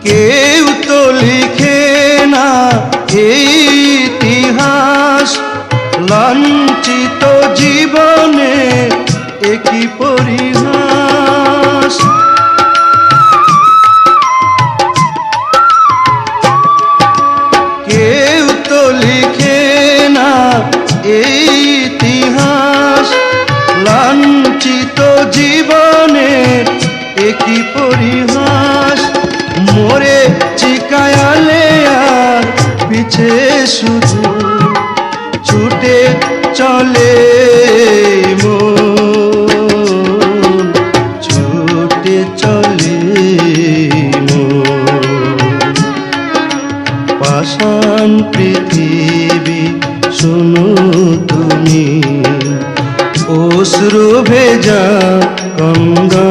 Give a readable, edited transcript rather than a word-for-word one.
কেউ তো লিখে না এই ইতিহাস, লাঞ্ছিত জীবনে একই পরিহাস। কেউ তো লিখে না এই ইতিহাস, লাঞ্ছিত জীবনে একই পরিহাস। মোরে চিকায়ালে আর পিছে শুধু ছুটে চলে মন, ছুটে চলে মন। পাষাণ পৃথিবী শোনো তুমি, অশ্রু ভেজা গঙ্গা